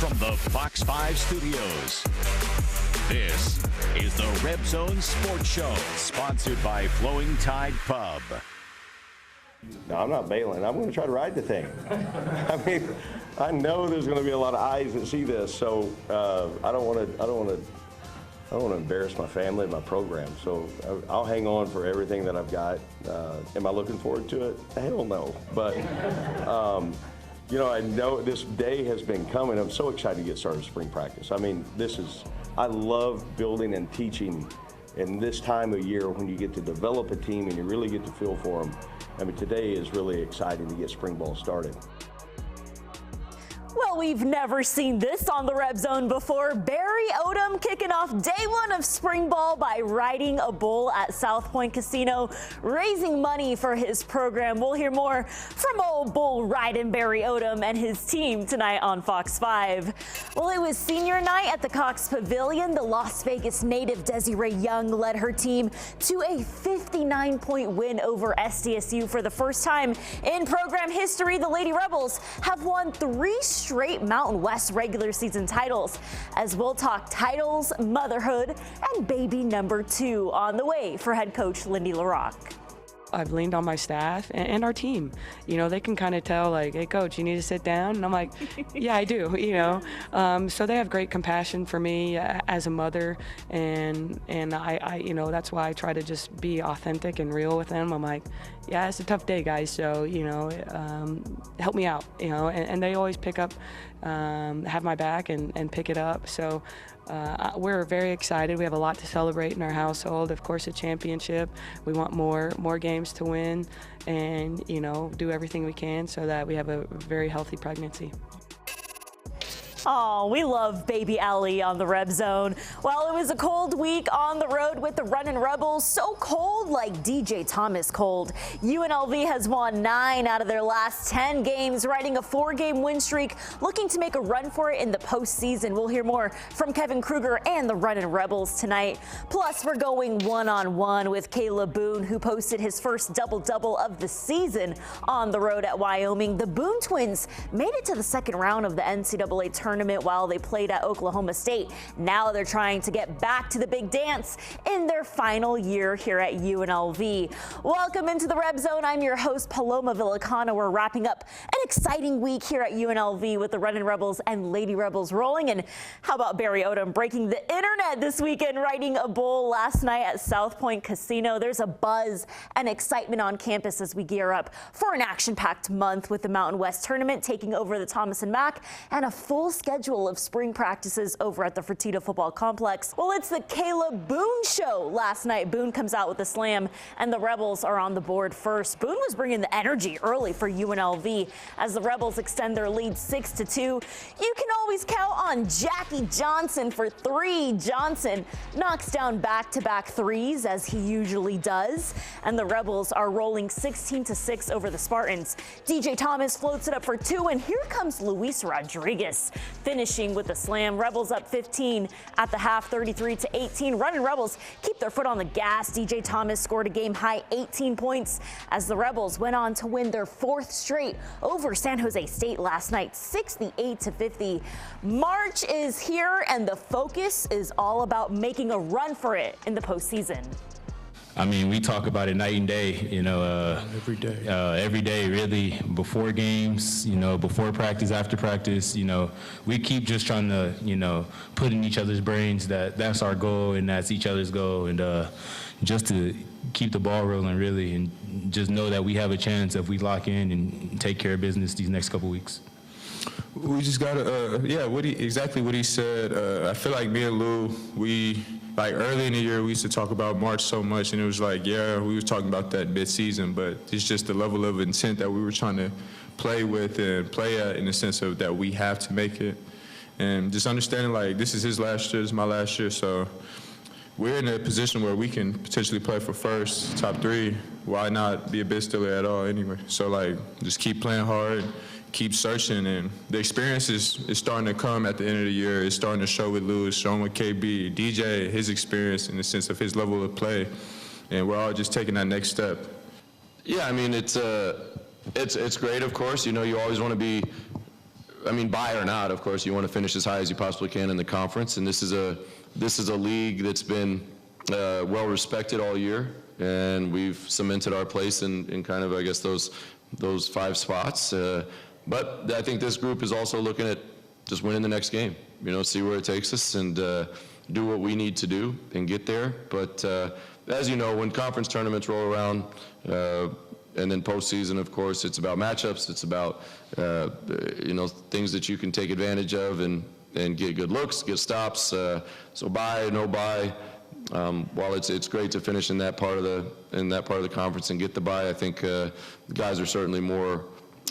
from the Fox 5 studios. This is the RebZone Sports Show, sponsored by Flowing Tide Pub. No, I'm not bailing. I'm going to try to ride the thing. I mean, I know there's going to be a lot of eyes that see this, so I don't want to embarrass my family and my program. So I'll hang on for everything that I've got. Am I looking forward to it? Hell no. But you know, I know this day has been coming. I'm so excited to get started with spring practice. I mean, I love building and teaching in this time of year when you get to develop a team and you really get to feel for them. I mean, today is really exciting to get spring ball started. Well, we've never seen this on the RebZone before. Barry Odom kicking off day one of spring ball by riding a bull at South Point Casino, raising money for his program. We'll hear more from old bull riding Barry Odom and his team tonight on Fox 5. Well, it was senior night at the Cox Pavilion. The Las Vegas native Desiree Young led her team to a 59-point win over SDSU. For the first time in program history, the Lady Rebels have won 3 straight Mountain West regular season titles. As we'll talk titles, motherhood, and baby number 2 on the way for head coach Lindy LaRocque. I've leaned on my staff and our team. You know, they can kind of tell, like, hey, coach, you need to sit down. And I'm like, yeah, I do, you know. So they have great compassion for me as a mother. And I, you know, that's why I try to just be authentic and real with them. I'm like, yeah, it's a tough day, guys. So, you know, help me out, you know. And they always pick up, have my back and pick it up. So we're very excited. We have a lot to celebrate in our household. Of course, a championship. We want more games to win, and you know, do everything we can so that we have a very healthy pregnancy. Oh, we love baby Ellie on the RebZone. Well, it was a cold week on the road with the Runnin Rebels. So cold, like DJ Thomas cold. UNLV has won 9 out of their last 10 games, riding a 4-game win streak, looking to make a run for it in the postseason. We'll hear more from Kevin Kruger and the Runnin Rebels tonight. Plus, we're going one-on-one with Caleb Boone, who posted his first double-double of the season on the road at Wyoming. The Boone twins made it to the second round of the NCAA tournament while they played at Oklahoma State. Now they're trying to get back to the big dance in their final year here at UNLV. Welcome into the RebZone. I'm your host, Paloma Villacana. We're wrapping up an exciting week here at UNLV with the Runnin Rebels and Lady Rebels rolling. And how about Barry Odom breaking the internet this weekend, riding a bull last night at South Point Casino? There's a buzz and excitement on campus as we gear up for an action-packed month with the Mountain West tournament taking over the Thomas and Mack and a full schedule of spring practices over at the Fertitta Football Complex. Well, it's the Caleb Boone show last night. Boone comes out with a slam, and the Rebels are on the board first. Boone was bringing the energy early for UNLV as the Rebels extend their lead 6-2. You can always count on Jackie Johnson for 3. Johnson knocks down back-to-back threes, as he usually does, and the Rebels are rolling 16-6 over the Spartans. DJ Thomas floats it up for 2, and here comes Luis Rodriguez, finishing with a slam. Rebels up 15 at the half, 33-18. Runnin Rebels keep their foot on the gas. DJ Thomas scored a game-high 18 points as the Rebels went on to win their 4th straight over San Jose State last night, 68-50. March is here, and the focus is all about making a run for it in the postseason. I mean, we talk about it night and day, you know, every day, really, before games, you know, before practice, after practice, you know, we keep just trying to, you know, put in each other's brains that that's our goal and that's each other's goal, and just to keep the ball rolling, really, and just know that we have a chance if we lock in and take care of business these next couple weeks. We just gotta, exactly what he said. I feel like me and Lou, like early in the year, we used to talk about March so much, and it was like, yeah, we was talking about that mid-season, but it's just the level of intent that we were trying to play with and play at, in the sense of that we have to make it. And just understanding, like, this is his last year, this is my last year, so we're in a position where we can potentially play for first, top 3. Why not be a bid stealer at all anyway? So, like, just keep playing hard, keep searching, and the experience is starting to come at the end of the year. It's starting to show with Lewis, showing with KB, DJ, his experience in the sense of his level of play, and we're all just taking that next step. Yeah, I mean, it's great, of course. You know, you always want to be I mean, bye or not, of course, you want to finish as high as you possibly can in the conference, and this is a league that's been well respected all year, and we've cemented our place in kind of, I guess, those 5 spots. But I think this group is also looking at just winning the next game, see where it takes us and do what we need to do and get there. But as you know, when conference tournaments roll around, and then postseason, of course, it's about matchups. It's about things that you can take advantage of and get good looks, get stops. So bye, no bye. While it's great to finish in that part of the conference and get the bye, I think the guys are certainly more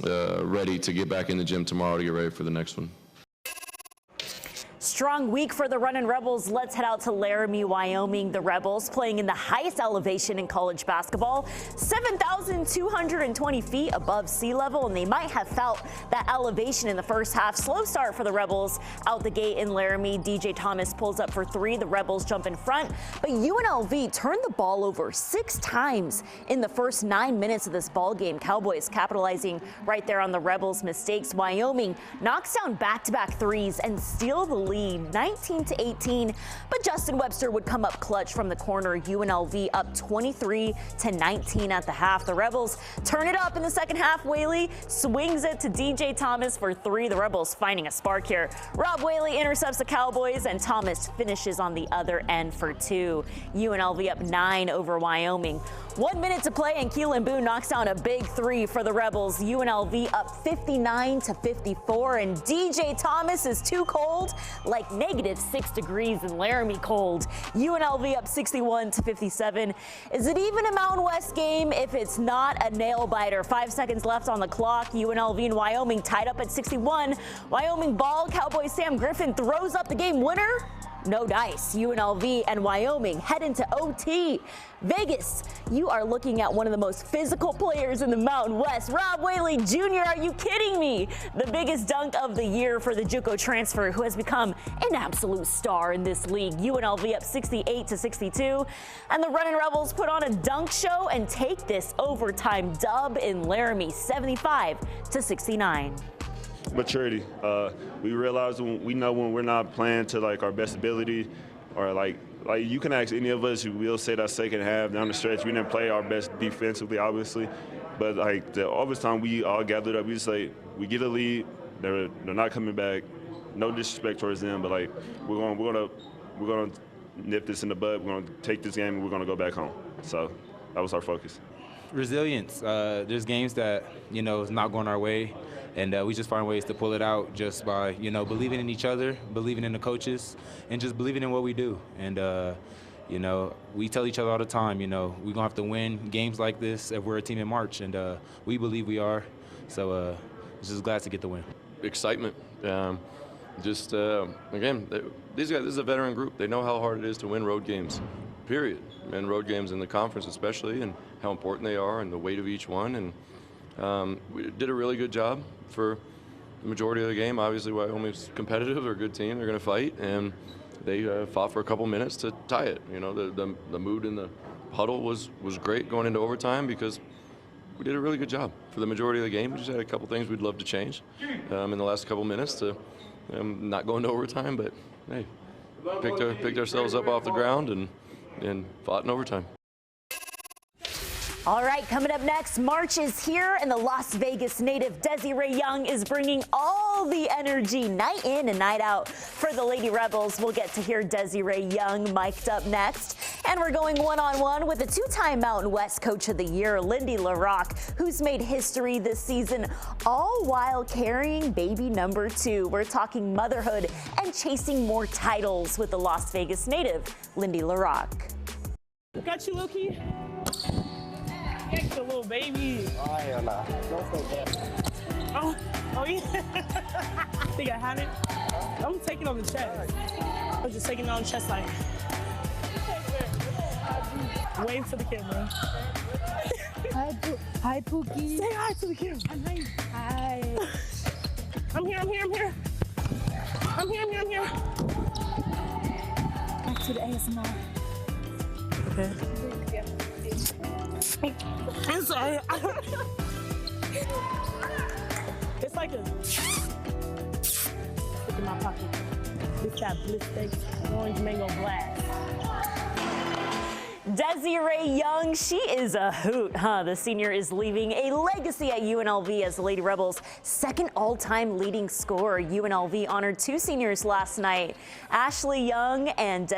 ready to get back in the gym tomorrow to get ready for the next one. Strong week for the Runnin Rebels. Let's head out to Laramie, Wyoming. The Rebels playing in the highest elevation in college basketball, 7,220 feet above sea level, and they might have felt that elevation in the first half. Slow start for the Rebels out the gate in Laramie. DJ Thomas pulls up for 3. The Rebels jump in front, but UNLV turned the ball over 6 times in the first 9 minutes of this ball game. Cowboys capitalizing right there on the Rebels' mistakes. Wyoming knocks down back-to-back threes and steal the lead 19-18, but Justin Webster would come up clutch from the corner. UNLV up 23-19 at the half. The Rebels turn it up in the second half. Whaley swings it to DJ Thomas for 3. The Rebels finding a spark here. Rob Whaley intercepts the Cowboys, and Thomas finishes on the other end for 2. UNLV up 9 over Wyoming. 1 minute to play, and Keelan Boone knocks down a big 3 for the Rebels. UNLV up 59-54, and DJ Thomas is too cold, like -6 degrees in Laramie cold. UNLV up 61-57. Is it even a Mountain West game if it's not a nail biter? 5 seconds left on the clock. UNLV and Wyoming tied up at 61. Wyoming ball. Cowboys Sam Griffin throws up the game winner. No dice. UNLV and Wyoming head into OT. Vegas, you are looking at one of the most physical players in the Mountain West. Rob Whaley Jr., are you kidding me? The biggest dunk of the year for the JUCO transfer, who has become an absolute star in this league. UNLV up 68-62. And the Runnin Rebels put on a dunk show and take this overtime dub in Laramie, 75-69. Maturity. We realize we know when we're not playing to like our best ability, or like you can ask any of us who will say that second half down the stretch we didn't play our best defensively, obviously, but like the overtime we all gathered up, we just like we get a lead, they're not coming back. No disrespect towards them, but like we're gonna nip this in the bud. We're gonna take this game and we're gonna go back home. So that was our focus. Resilience. There's games that is not going our way. And we just find ways to pull it out just by, believing in each other, believing in the coaches, and just believing in what we do. And, we tell each other all the time, we're going to have to win games like this if we're a team in March. And we believe we are. So just glad to get the win. Excitement. Again, these guys, this is a veteran group. They know how hard it is to win road games, period. And road games in the conference especially, and how important they are and the weight of each one. And we did a really good job for the majority of the game. Obviously, Wyoming's competitive. They're a good team. They're going to fight, and they fought for a couple minutes to tie it. The mood in the huddle was great going into overtime because we did a really good job for the majority of the game. We just had a couple things we'd love to change in the last couple minutes to not go into overtime, but hey, picked ourselves up off the ground and fought in overtime. All right, coming up next, March is here, and the Las Vegas native Desiree Young is bringing all the energy night in and night out for the Lady Rebels. We'll get to hear Desiree Young mic'd up next. And we're going one-on-one with the 2-time Mountain West Coach of the Year, Lindy LaRocque, who's made history this season, all while carrying baby number 2. We're talking motherhood and chasing more titles with the Las Vegas native, Lindy LaRocque. Got you, Loki. The little baby. Oh, hell nah. Don't say that. Oh yeah. Think I have it? I'm taking on the chest. I'm just taking it on the chest like. Wave to the camera. Hi, Pookie. Say hi to the camera. Hi. I'm here. Back to the ASMR. Okay. I'm sorry. It's like a in my pocket. This got bliss orange mango blast. Desiree Young, she is a hoot, huh? The senior is leaving a legacy at UNLV as the Lady Rebels' second all-time leading scorer. UNLV honored two seniors last night, Ashley Young and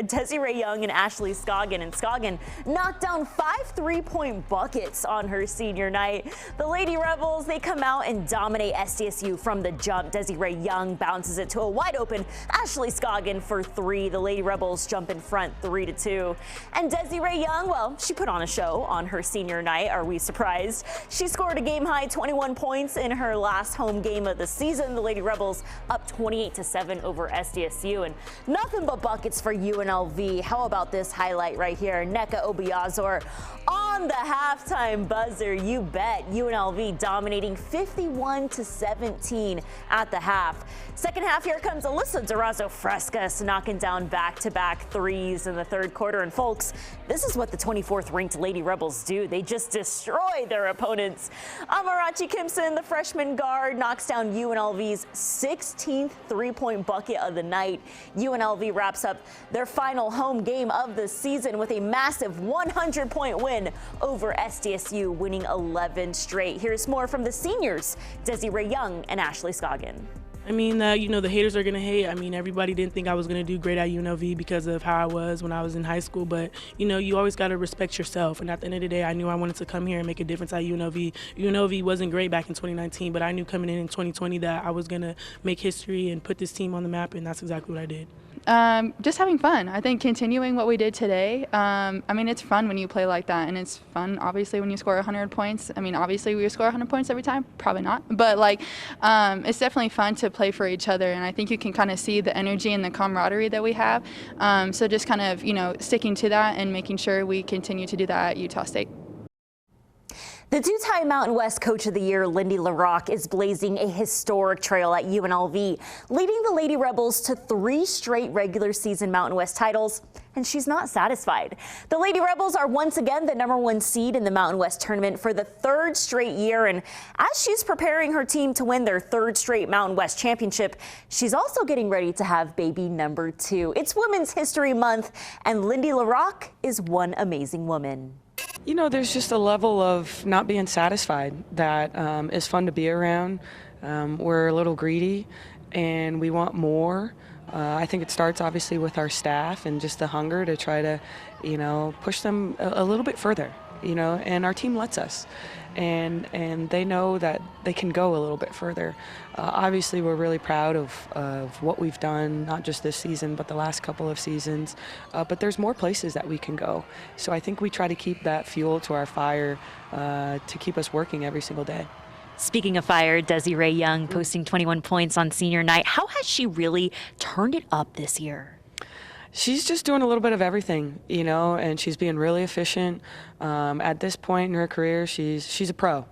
Desiree Young and Ashley Scoggin. And Scoggin knocked down 5 3-point buckets on her senior night. The Lady Rebels, they come out and dominate SDSU from the jump. Desiree Young bounces it to a wide open Ashley Scoggin for 3. The Lady Rebels jump in front 3-2. And Desiree Young, well, she put on a show on her senior night. Are we surprised? She scored a game-high 21 points in her last home game of the season. The Lady Rebels up 28-7 over SDSU, and nothing but buckets for UNLV. How about this highlight right here? Nneka Obiazor on the halftime buzzer. You bet. UNLV dominating 51-17 at the half. Second half, here comes Alyssa Durazo-Frescas knocking down back-to-back threes in the third quarter. And folks, this is what the 24th ranked Lady Rebels do. They just destroy their opponents. Amarachi Kimpson, the freshman guard, knocks down UNLV's 16th three-point bucket of the night. UNLV wraps up their final home game of the season with a massive 100-point win over SDSU, winning 11 straight. Here's more from the seniors, Desiree Young and Ashley Scoggin. I mean, the haters are going to hate. I mean, everybody didn't think I was going to do great at UNLV because of how I was when I was in high school. But, you always got to respect yourself. And at the end of the day, I knew I wanted to come here and make a difference at UNLV. UNLV wasn't great back in 2019, but I knew coming in 2020 that I was going to make history and put this team on the map, and that's exactly what I did. Just having fun. I think continuing what we did today. I mean, it's fun when you play like that, and it's fun, obviously, when you score 100 points. I mean, obviously, we score 100 points every time. Probably not. But, it's definitely fun to play for each other, and I think you can kind of see the energy and the camaraderie that we have. So just kind of, sticking to that and making sure we continue to do that at Utah State. The two-time Mountain West Coach of the Year, Lindy LaRocque, is blazing a historic trail at UNLV, leading the Lady Rebels to 3 straight regular season Mountain West titles, and she's not satisfied. The Lady Rebels are once again the #1 seed in the Mountain West tournament for the 3rd straight year, and as she's preparing her team to win their 3rd straight Mountain West championship, she's also getting ready to have baby number 2. It's Women's History Month, and Lindy LaRocque is one amazing woman. There's just a level of not being satisfied that is fun to be around. We're a little greedy and we want more. I think it starts obviously with our staff and just the hunger to try to, push them a little bit further, and our team lets us. And they know that they can go a little bit further. Obviously, we're really proud of what we've done, not just this season, but the last couple of seasons. But there's more places that we can go. So I think we try to keep that fuel to our fire to keep us working every single day. Speaking of fire, Desiree Young posting 21 points on senior night. How has she really turned it up this year? She's just doing a little bit of everything, and she's being really efficient. At this point in her career, she's a pro,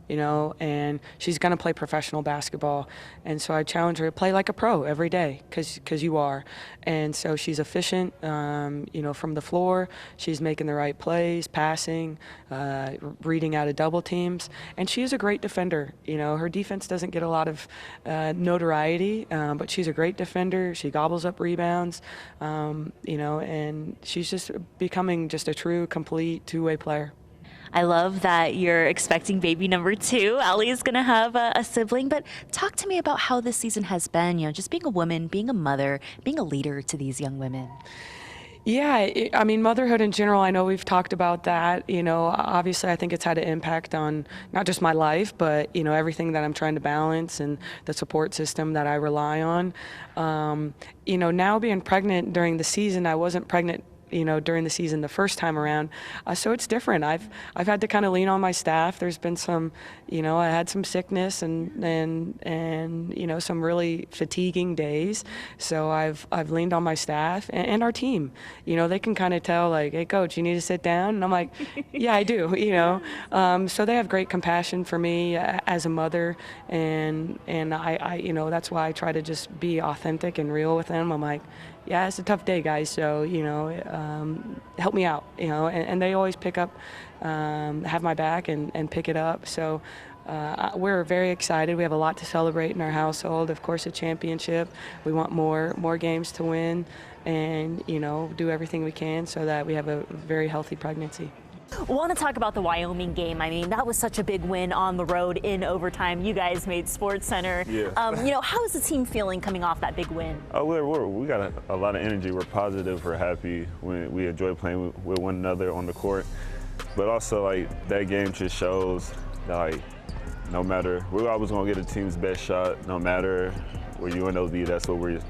and she's going to play professional basketball. And so I challenge her to play like a pro every day because you are. And so she's efficient, from the floor. She's making the right plays, passing, reading out of double teams. And she is a great defender. Her defense doesn't get a lot of notoriety, but she's a great defender. She gobbles up rebounds, and she's just becoming just a true, complete two-way player. I love that you're expecting baby number 2. Allie is going to have a sibling, but talk to me about how this season has been, just being a woman, being a mother, being a leader to these young women. Yeah, I mean, motherhood in general, I know we've talked about that. Obviously I think it's had an impact on not just my life, but, everything that I'm trying to balance and the support system that I rely on. Now being pregnant during the season, I wasn't pregnant during the season the first time around. So it's different. I've had to kind of lean on my staff. There's been some, I had some sickness and some really fatiguing days. So I've leaned on my staff and our team. They can kind of tell like, hey coach, you need to sit down. And I'm like, yeah, I do, So they have great compassion for me as a mother. And I that's why I try to just be authentic and real with them. I'm like, yeah, it's a tough day, guys. So, help me out, and they always pick up, have my back and pick it up. So, we're very excited. We have a lot to celebrate in our household. Of course, a championship. We want more games to win, and do everything we can so that we have a very healthy pregnancy. I want to talk about the Wyoming game. I mean, that was such a big win on the road in overtime. You guys made SportsCenter. Yeah. How is the team feeling coming off that big win? Oh, we got a lot of energy. We're positive. We're happy. We enjoy playing with one another on the court. But also, that game just shows that, no matter, we're always going to get the team's best shot. No matter where UNLV, that's what we're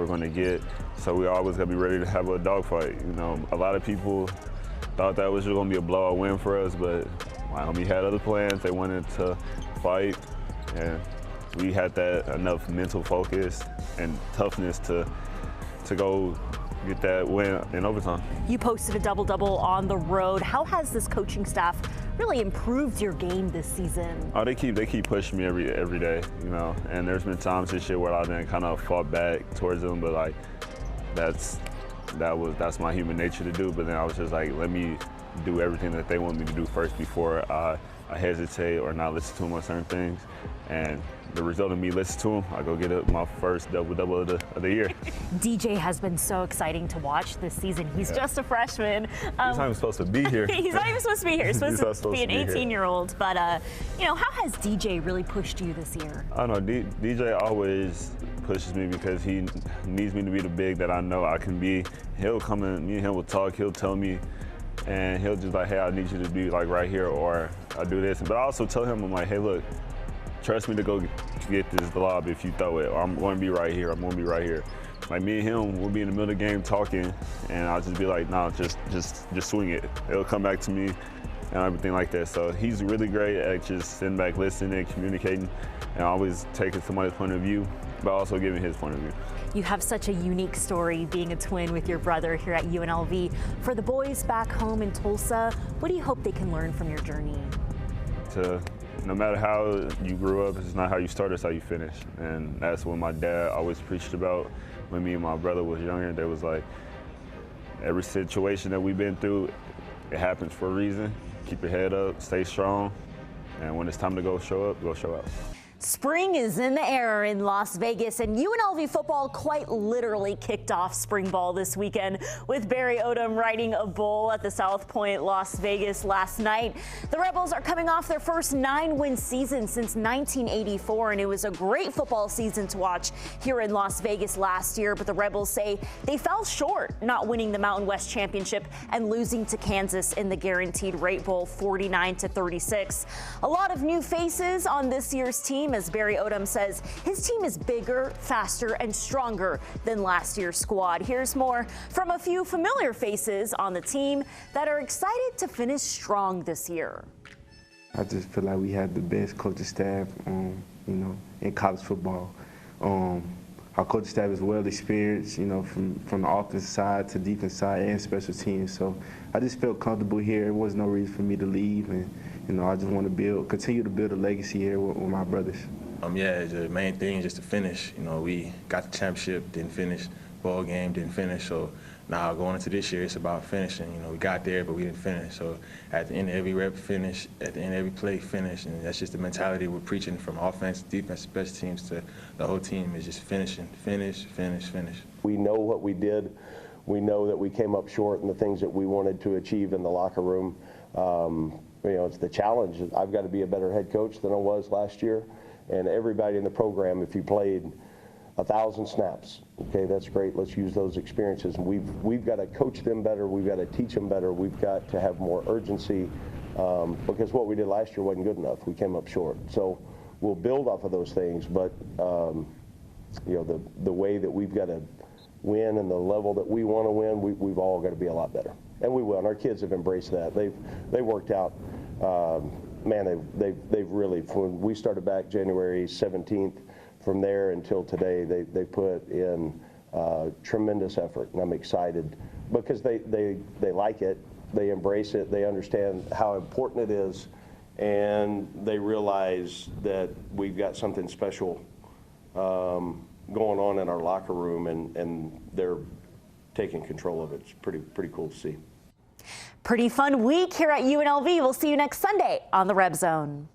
going to get. So we always got to be ready to have a dogfight. A lot of people thought that was just going to be a blowout win for us, but Wyoming had other plans. They wanted to fight, and we had that enough mental focus and toughness to go get that win in overtime. You posted a double-double on the road. How has this coaching staff really improved your game this season? Oh, they keep pushing me every day, and there's been times this year where I then kind of fought back towards them, but that's my human nature to do. But then I was just let me do everything that they want me to do first before I hesitate or not listen to them on certain things. And the result of me listening to them, I go get my first double-double of the year. DJ has been so exciting to watch this season. He's just a freshman. He's not even supposed to be here. He's not even supposed to be here. He's supposed to be an 18-year-old. But, how has DJ really pushed you this year? I don't know. DJ always pushes me because he needs me to be the big that I know I can be. He'll come in, me and him will talk, he'll tell me, and he'll just hey, I need you to be right here, or I do this. But I also tell him, I'm hey, look, trust me to go get this lob if you throw it, or I'm going to be right here, I'm going to be right here. Me and him, we'll be in the middle of the game talking, and I'll just be nah, just swing it. It'll come back to me and everything like that. So he's really great at just sitting back, listening, communicating, and always taking somebody's point of view, but also giving his point of view. You have such a unique story being a twin with your brother here at UNLV. For the boys back home in Tulsa, what do you hope they can learn from your journey? No matter how you grew up, it's not how you start, it's how you finish. And that's what my dad always preached about when me and my brother was younger. There was every situation that we've been through, it happens for a reason. Keep your head up, stay strong, and when it's time to go show up, go show up. Spring is in the air in Las Vegas, and UNLV football quite literally kicked off spring ball this weekend with Barry Odom riding a bull at the South Point, Las Vegas last night. The Rebels are coming off their first 9-win season since 1984, and it was a great football season to watch here in Las Vegas last year, but the Rebels say they fell short, not winning the Mountain West Championship and losing to Kansas in the Guaranteed Rate Bowl 49-36. A lot of new faces on this year's team, as Barry Odom says his team is bigger, faster, and stronger than last year's squad. Here's more from a few familiar faces on the team that are excited to finish strong this year. I just feel like we had the best coaching staff, in college football. Our coaching staff is well experienced, from the offensive side to defense side and special teams. So I just felt comfortable here. There was no reason for me to leave, and I just want to continue to build a legacy here with my brothers. The main thing is just to finish. We got the championship, didn't finish. Ball game, didn't finish. So now going into this year, it's about finishing. We got there, but we didn't finish. So at the end of every rep, finish. At the end of every play, finish. And that's just the mentality we're preaching from offense, defense, special teams to the whole team is just finishing. Finish, finish, finish. We know what we did. We know that we came up short in the things that we wanted to achieve in the locker room. It's the challenge. I've got to be a better head coach than I was last year. And everybody in the program, if you played 1,000 snaps, okay, that's great. Let's use those experiences. We've got to coach them better. We've got to teach them better. We've got to have more urgency because what we did last year wasn't good enough. We came up short. So we'll build off of those things. But, the way that we've got to win and the level that we want to win, we've all got to be a lot better. And we will, and our kids have embraced that. They've worked out, they've really, when we started back January 17th, from there until today, they put in tremendous effort, and I'm excited because they like it, they embrace it, they understand how important it is, and they realize that we've got something special going on in our locker room, and they're taking control of it. It's pretty cool to see. Pretty fun week here at UNLV. We'll see you next Sunday on the RebZone.